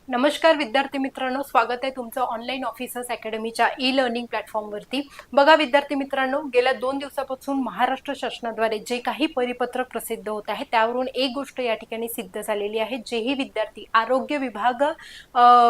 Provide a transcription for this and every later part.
नमस्कार विद्यार्थी मित्रांनो, स्वागत आहे तुमचं ऑनलाईन ऑफिसर्स अकॅडमीच्या ई लर्निंग प्लॅटफॉर्मवरती। बघा विद्यार्थी मित्रांनो, गेल्या 2 दिवसापासून महाराष्ट्र शासनाद्वारे जे काही परिपत्रक प्रसिद्ध होत आहे त्यावरून एक गोष्ट या ठिकाणी सिद्ध झालेली आहे। जेही विद्यार्थी आरोग्य विभाग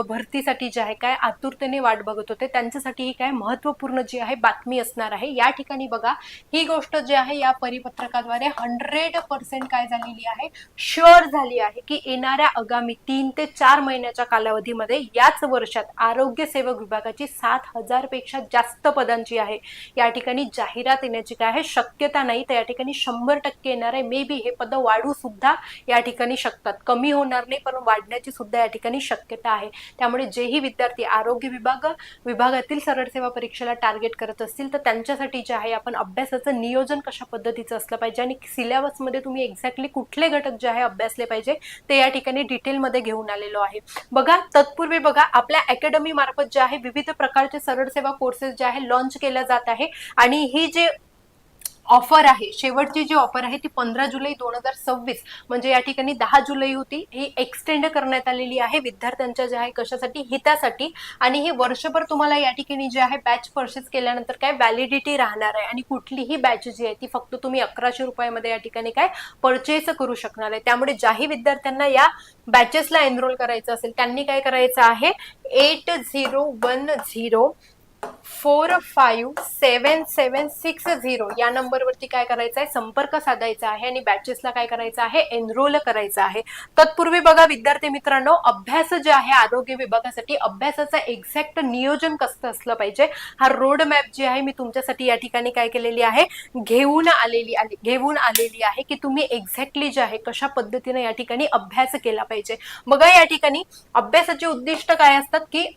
भरतीसाठी जे आहे काय आतुरतेने वाट बघत होते त्यांच्यासाठी ही काय महत्त्वपूर्ण जी आहे बातमी असणार आहे। या ठिकाणी बघा, ही गोष्ट जी आहे या परिपत्रकाद्वारे 100% काय झालेली आहे, शुअर झाली आहे की येणाऱ्या आगामी 3 ते 4 महिन्याच्या कालावधीमध्ये याच वर्षात आरोग्य सेवक विभागाची 7,000 पेक्षा जास्त पदांची आहे या ठिकाणी जाहिरात येण्याची काय आहे शक्यता नाही। तर या ठिकाणी 100% येणार आहे। मे बी हे पद वाढू सुद्धा या ठिकाणी शकतात, कमी होणार नाही पण वाढण्याची सुद्धा या ठिकाणी शक्यता आहे। त्यामुळे जेही विद्यार्थी आरोग्य विभागातील सरळ सेवा परीक्षेला टार्गेट करत असतील तर त्यांच्यासाठी जे आहे आपण अभ्यासाचं नियोजन कशा पद्धतीचं असलं पाहिजे आणि सिलेबस मध्ये तुम्ही एक्झॅक्टली कुठले घटक जे आहे अभ्यासले पाहिजे ते या ठिकाणी डिटेल मध्ये घेऊन आलेलो आहे। बघा, तत्पूर्वी बघा आपल्या अकॅडमी मार्फत जे आहे विविध प्रकारचे सरळ सेवा कोर्सेस जे आहे लॉन्च केल्या जात आहे आणि ही जे ऑफर आहे, शेवटची जी ऑफर आहे ती 15 जुलै 2026 म्हणजे या ठिकाणी 10 जुलै होती, ही एक्सटेंड करण्यात आलेली आहे विद्यार्थ्यांच्या जे आहे कशासाठी, हितासाठी। आणि हे वर्षभर तुम्हाला या ठिकाणी जे आहे बॅच परचेस केल्यानंतर काय व्हॅलिडिटी राहणार आहे आणि कुठलीही बॅच जी आहे ती फक्त तुम्ही 1100 रुपयामध्ये या ठिकाणी काय परचेस करू शकणार आहे। त्यामुळे ज्याही विद्यार्थ्यांना या बॅचेसला एनरोल करायचं असेल त्यांनी काय करायचं आहे, 8010457760 या नंबरवरती काय करायचं आहे, संपर्क साधायचा आहे आणि बॅचेसला काय करायचं आहे, एनरोल करायचं आहे। तत्पूर्वी बघा विद्यार्थी मित्रांनो, अभ्यास जे आहे आरोग्य विभागासाठी अभ्यासाचं एक्झॅक्ट नियोजन कसं असलं पाहिजे हा रोड मॅप जी आहे मी तुमच्यासाठी या ठिकाणी काय केलेली आहे, घेऊन आलेली आहे की तुम्ही एक्झॅक्टली जे आहे कशा पद्धतीने या ठिकाणी अभ्यास केला पाहिजे। बघा, या ठिकाणी अभ्यासाचे उद्दिष्ट काय असतात की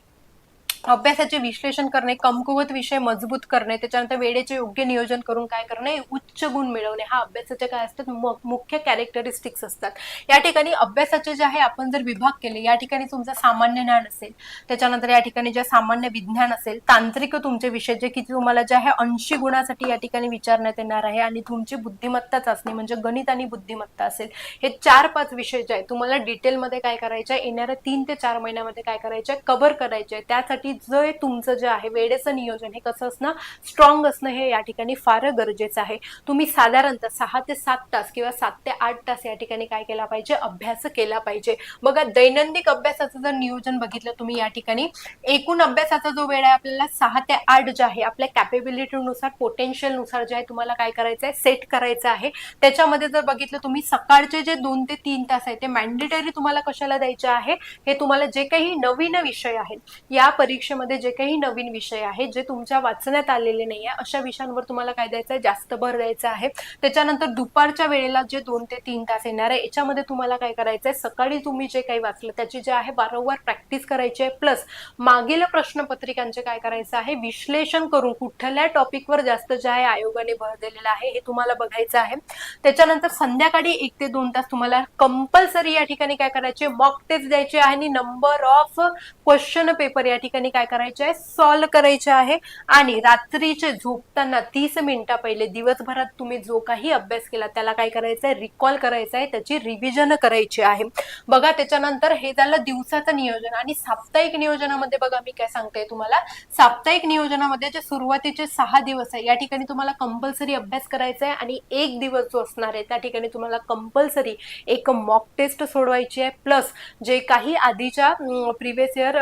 अभ्यासाचे विश्लेषण करणे, कमकुवत विषय मजबूत करणे, त्याच्यानंतर वेळेचे योग्य नियोजन करून काय करणे, उच्च गुण मिळवणे, हा अभ्यासाचे काय असतात मुख्य कॅरेक्टरिस्टिक्स असतात। या ठिकाणी अभ्यासाचे जे आहे आपण जर विभाग केले, या ठिकाणी तुमचं सामान्य ज्ञान असेल, त्याच्यानंतर या ठिकाणी जे सामान्य विज्ञान असेल, तांत्रिक तुमचे विषय जे की तुम्हाला जे आहे 80 गुणासाठी या ठिकाणी विचारण्यात येणार आहे आणि तुमची बुद्धिमत्ता चाचणी म्हणजे गणित आणि बुद्धिमत्ता असेल, हे 4-5 विषय जे आहे तुम्हाला डिटेलमध्ये काय करायचे, येणाऱ्या 3 ते 4 महिन्यामध्ये काय करायचे, कव्हर करायचे। त्यासाठी जे तुमचं जे आहे वेळेचं नियोजन हे कसं असणं, स्ट्रॉंग असणं हे या ठिकाणी फार गरजेचं आहे। तुम्ही साधारणतः 6 ते 7 तास किंवा 7 ते 8 तास या ठिकाणी काय केला पाहिजे, अभ्यास केला पाहिजे। बघा, दैनंदिन अभ्यासाचं जर नियोजन बघितलं तुम्ही या ठिकाणी एकूण अभ्यासाचा जो वेळ आहे आपल्याला 6 ते 8 जे आहे आपल्या कॅपेबिलिटीनुसार पोटेन्शियल नुसार जे आहे तुम्हाला काय करायचं आहे, सेट करायचं आहे। त्याच्यामध्ये जर बघितलं तुम्ही सकाळचे जे 2 ते 3 तास आहे ते मॅन्डेटरी तुम्हाला कशाला द्यायचे आहे, हे तुम्हाला जे काही नवीन विषय आहेत या परीक्षेमध्ये जे काही नवीन विषय आहे जे तुमच्या वाचण्यात आलेले नाही आहे अशा विषयांवर तुम्हाला काय द्यायचं आहे, जास्त भर द्यायचा आहे। त्याच्यानंतर दुपारच्या वेळेला जे 2 ते 3 तास येणार आहे याच्यामध्ये तुम्हाला काय करायचं आहे, सकाळी तुम्ही जे काही वाचलं त्याची जे आहे वारंवार प्रॅक्टिस करायची आहे, प्लस मागील प्रश्नपत्रिकांचे काय करायचं आहे, विश्लेषण करून कुठल्या टॉपिकवर जास्त जे आहे आयोगाने भर दिलेला आहे हे तुम्हाला बघायचं आहे। त्याच्यानंतर संध्याकाळी 1 ते 2 तास तुम्हाला कंपल्सरी या ठिकाणी काय करायचे, मॉक टेस्ट द्यायचे आहे आणि नंबर ऑफ क्वेश्चन पेपर या ठिकाणी काय करायचे आहे, सॉल्व्ह करायचे आहे। आणि रात्रीचे झोपताना 30 मिनिटं पहिले दिवसभरात तुम्ही जो काही अभ्यास केला त्याला काय करायचं आहे, रिकॉल करायचं आहे, त्याची रिव्हिजन करायची आहे। बघा, त्याच्यानंतर हे झालं दिवसाचं नियोजन आणि साप्ताहिक नियोजनामध्ये बघा मी काय सांगते तुम्हाला, साप्ताहिक नियोजनामध्ये जे सुरुवातीचे 6 दिवस आहे या ठिकाणी तुम्हाला कंपल्सरी अभ्यास करायचा आहे आणि एक दिवस जो असणार आहे त्या ठिकाणी तुम्हाला कंपल्सरी एक मॉक टेस्ट सोडवायची आहे, प्लस जे काही आधीच्या प्रिव्हियस इयर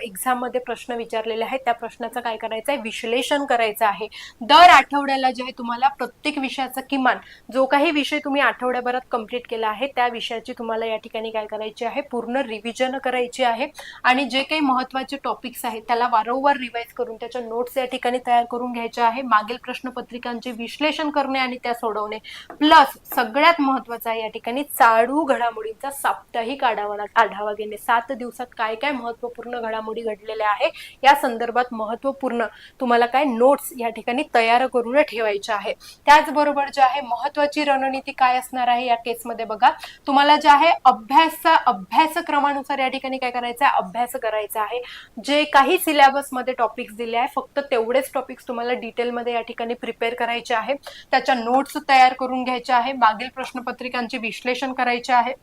एक्झाम मध्ये प्रश्न विचारलेले आहेत त्या प्रश्नाचं काय करायचं आहे, विश्लेषण करायचं आहे। दर आठवड्याला जे आहे तुम्हाला प्रत्येक विषयाचा किमान जो काही विषय तुम्ही आठवड्याभरात कंप्लीट केला आहे त्या विषयाची तुम्हाला या ठिकाणी काय करायची आहे, पूर्ण रिव्हिजन करायची आहे आणि जे काही महत्त्वाचे टॉपिक्स आहेत त्याला वारंवार रिवाइज करून त्याच्या नोट्स या ठिकाणी तयार करून घ्यायच्या आहे। मागील प्रश्नपत्रिकांचे विश्लेषण करणे आणि त्या सोडवणे, प्लस सगळ्यात महत्त्वाचं आहे या ठिकाणी चालू घडामोडींचा साप्ताहिक आढावा घेणे। 7 दिवसात काय काय महत्त्वपूर्ण घडामोडी घडलेल्या आहे या संदर्भात महत्त्वपूर्ण तुम्हाला काय नोट्स या ठिकाणी तयार करून ठेवायच्या आहे। त्याचबरोबर जे आहे महत्त्वाची रणनीती काय असणार आहे या केसमध्ये बघा, तुम्हाला जे आहे अभ्यासक्रमानुसार या ठिकाणी काय करायचं आहे, अभ्यास करायचा आहे। जे काही सिलेबस मध्ये टॉपिक्स दिले आहे फक्त तेवढेच टॉपिक्स तुम्हाला डिटेलमध्ये या ठिकाणी प्रिपेअर करायचे आहे, त्याच्या नोट्स तयार करून घ्यायच्या आहे, मागील प्रश्नपत्रिकांचे विश्लेषण करायचे आहे,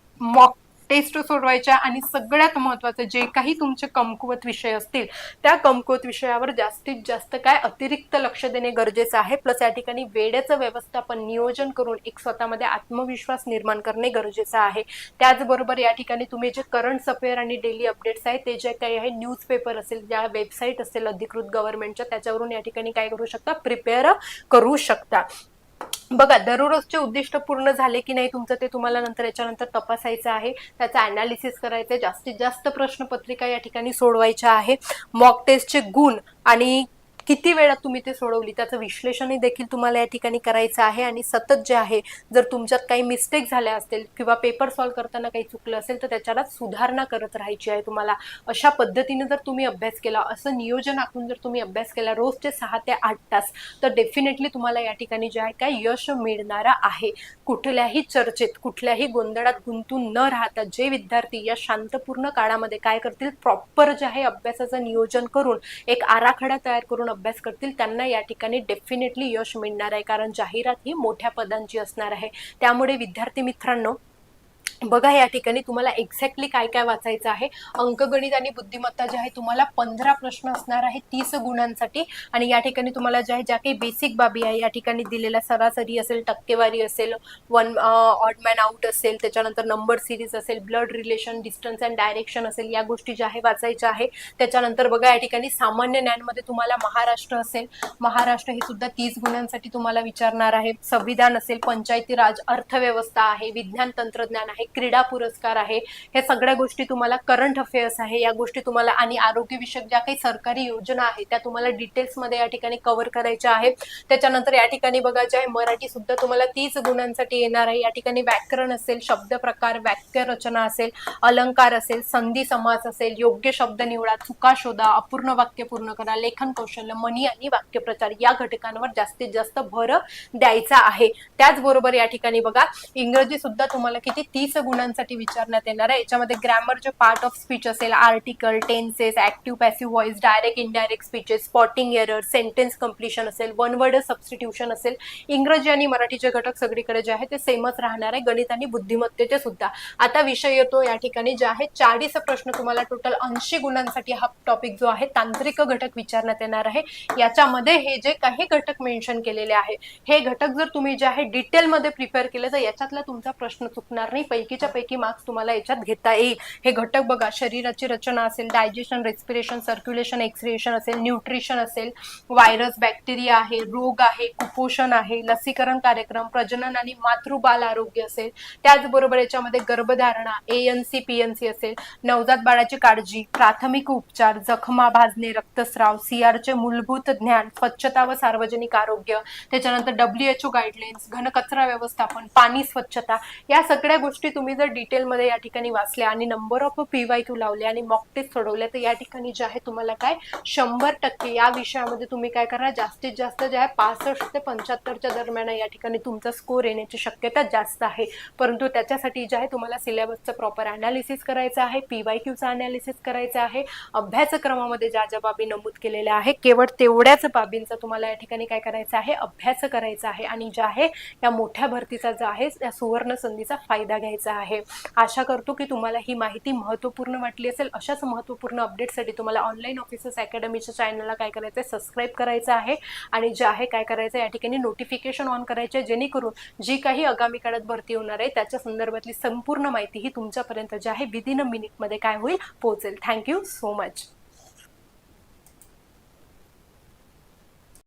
टेस्ट सोडवायच्या आणि सगळ्यात महत्त्वाचं जे काही तुमचे कमकुवत विषय असतील त्या कमकुवत विषयावर जास्तीत जास्त काय अतिरिक्त लक्ष देणे गरजेचं आहे. प्लस या ठिकाणी वेळेचं व्यवस्थापन नियोजन करून एक स्वतःमध्ये आत्मविश्वास निर्माण करणे गरजेचं आहे. त्याचबरोबर या ठिकाणी तुम्ही जे करंट अफेअर आणि डेली अपडेट्स आहे ते जे काही आहे न्यूजपेपर असेल, ज्या वेबसाईट असेल अधिकृत गव्हर्नमेंटच्या, त्याच्यावरून या ठिकाणी काय करू शकता, प्रिपेअर करू शकता. बघा, दररोजचे उद्दिष्ट पूर्ण झाले की नाही तुमचं ते तुम्हाला नंतर याच्यानंतर तपासायचं आहे, त्याचा अनालिसिस करायचं आहे, जास्तीत जास्त प्रश्नपत्रिका या ठिकाणी सोडवायच्या आहे. मॉक टेस्टचे गुण आणि किती वेळा तुम्ही ते सोडवली त्याचं विश्लेषणही देखील तुम्हाला या ठिकाणी करायचं आहे. आणि सतत जे आहे जर तुमच्यात काही मिस्टेक झाल्या असतील किंवा पेपर सॉल्व्ह करताना काही चुकलं असेल तर त्याच्याला सुधारणा करत राहायची आहे तुम्हाला. अशा पद्धतीने जर तुम्ही अभ्यास केला, असं नियोजन आखून जर तुम्ही अभ्यास केला रोजचे 6 ते 8 तास, तर डेफिनेटली तुम्हाला या ठिकाणी जे आहे काय यश मिळणार आहे. कुठल्याही चर्चेत कुठल्याही गोंधळात गुंतून न राहता जे विद्यार्थी या शांतपूर्ण काळामध्ये काय करतील, प्रॉपर जे आहे अभ्यासाचं नियोजन करून एक आराखडा तयार करून अभ्यास करतील, त्यांना या ठिकाणी डेफिनेटली यश मिळणार आहे. कारण जाहिरात ही मोठ्या पदांची असणार आहे. त्यामुळे विद्यार्थी मित्रांनो, बघा या ठिकाणी तुम्हाला एक्झॅक्टली काय काय वाचायचं आहे. अंकगणित आणि बुद्धिमत्ता जे आहे तुम्हाला 15 प्रश्न असणार आहे 30 गुणांसाठी. आणि या ठिकाणी तुम्हाला ज्या काही बेसिक बाबी आहे या ठिकाणी दिलेल्या, सरासरी असेल, टक्केवारी असेल, ऑड मॅन आउट असेल, त्याच्यानंतर नंबर सिरीज असेल, blood relation, distance and direction असेल, या गोष्टी ज्या आहे वाचायच्या आहे. त्याच्यानंतर बघा या ठिकाणी सामान्य ज्ञानमध्ये तुम्हाला महाराष्ट्र असेल, महाराष्ट्र हे सुद्धा 30 गुणांसाठी तुम्हाला विचारणार आहे. संविधान असेल, पंचायती राज, अर्थव्यवस्था आहे, विज्ञान तंत्रज्ञान आहे, क्रीडा पुरस्कार आहे, हे सगळ्या गोष्टी तुम्हाला, करंट अफेअर्स आहे, या गोष्टी तुम्हाला, आणि आरोग्यविषयक ज्या काही सरकारी योजना आहेत त्या तुम्हाला डिटेल्समध्ये या ठिकाणी कव्हर करायच्या आहेत. त्याच्यानंतर या ठिकाणी बघा जे आहे मराठी सुद्धा तुम्हाला 30 गुणांसाठी येणार आहे. या ठिकाणी व्याकरण असेल, शब्द प्रकार, वाक्य रचना असेल, अलंकार असेल, संधी समास असेल, योग्य शब्द निवडा, चुका शोधा, अपूर्ण वाक्य पूर्ण करा, लेखन कौशल्य, म्हणी आणि वाक्यप्रचार या घटकांवर जास्तीत जास्त भर द्यायचा आहे. त्याचबरोबर या ठिकाणी बघा इंग्रजी सुद्धा तुम्हाला किती 30 गुणांसाठी विचारण्यात येणार आहे. याच्यामध्ये ग्रॅमरचे पार्ट ऑफ स्पीच असेल, article, tenses, active passive voice, direct indirect speeches, spotting error, sentence completion असेल, वन वर्ड सबस्टिट्यूशन असेल. इंग्रजी आणि मराठीचे घटक सगळीकडे जे आहे ते सेमच राहणार आहे. गणित आणि बुद्धिमत्तेचे सुद्धा. आता विषय येतो या ठिकाणी जे आहे 40 प्रश्न तुम्हाला टोटल 80 गुणांसाठी हा टॉपिक जो आहे तांत्रिक घटक विचारण्यात येणार आहे. याच्यामध्ये हे जे काही घटक मेन्शन केलेले आहे हे घटक जर तुम्ही जे आहे डिटेलमध्ये प्रिपेअर केले तर याच्यातला तुमचा प्रश्न चुकणार नाही, पैकीच्या पैकी मार्क्स तुम्हाला याच्यात घेता येईल. हे घटक बघा, शरीराची रचना असेल, डायजेशन, रेस्पिरेशन, सर्क्युलेशन, एक्सक्रिएशन असेल, न्यूट्रिशन असेल, व्हायरस, बॅक्टेरिया आहे, रोग आहे, कुपोषण आहे, लसीकरण कार्यक्रम, प्रजनन आणि मातृबाल आरोग्य असेल. त्याचबरोबर याच्यामध्ये गर्भधारणा, ANC, PNC असेल, नवजात बाळाची काळजी, प्राथमिक उपचार, जखमा भाजणे, रक्तस्राव, CRचे मूलभूत ज्ञान, स्वच्छता व सार्वजनिक आरोग्य, त्याच्यानंतर WHO गाईडलाईन्स, घनकचरा व्यवस्थापन, पाणी स्वच्छता, या सगळ्या गोष्टी तुम्ही जर डिटेलमध्ये या ठिकाणी वाचल्या आणि नंबर ऑफ PYQ लावले आणि मॉक टेस्ट सोडवल्या तर या ठिकाणी जे आहे तुम्हाला काय 100% या विषयामध्ये तुम्ही काय करा, जास्तीत जास्त जे आहे 65 ते 75च्या दरम्यान या ठिकाणी तुमचा स्कोर येण्याची शक्यता जास्त आहे. परंतु त्याच्यासाठी जे आहे तुम्हाला सिलेबसचं प्रॉपर अनालिसिस करायचं आहे, PYQचं अनालिसिस करायचं आहे, अभ्यासक्रमामध्ये ज्या ज्या बाबी नमूद केलेल्या आहे केवळ तेवढ्याच बाबींचा तुम्हाला या ठिकाणी काय करायचं आहे, अभ्यास करायचा आहे. आणि ज्या आहे या मोठ्या भरतीचा जो आहे या सुवर्ण संधीचा फायदा घ्यायचा आहे. आशा करतो की तुम्हाला ही माहिती महत्त्वपूर्ण वाटली असेल. अशाच महत्त्वपूर्ण अपडेटसाठी तुम्हाला ऑनलाईन ऑफिसर्स अकॅडमीच्या चॅनलला काय करायचं आहे, सबस्क्राईब करायचं आहे. आणि जे आहे काय करायचं या ठिकाणी नोटिफिकेशन ऑन करायचे, जेणेकरून जी काही आगामी काळात भरती होणार आहे त्याच्या संदर्भातली संपूर्ण माहिती ही तुमच्यापर्यंत जी आहे विदिन अ मिनिटमध्ये काय होईल, पोहोचेल. Thank you so much.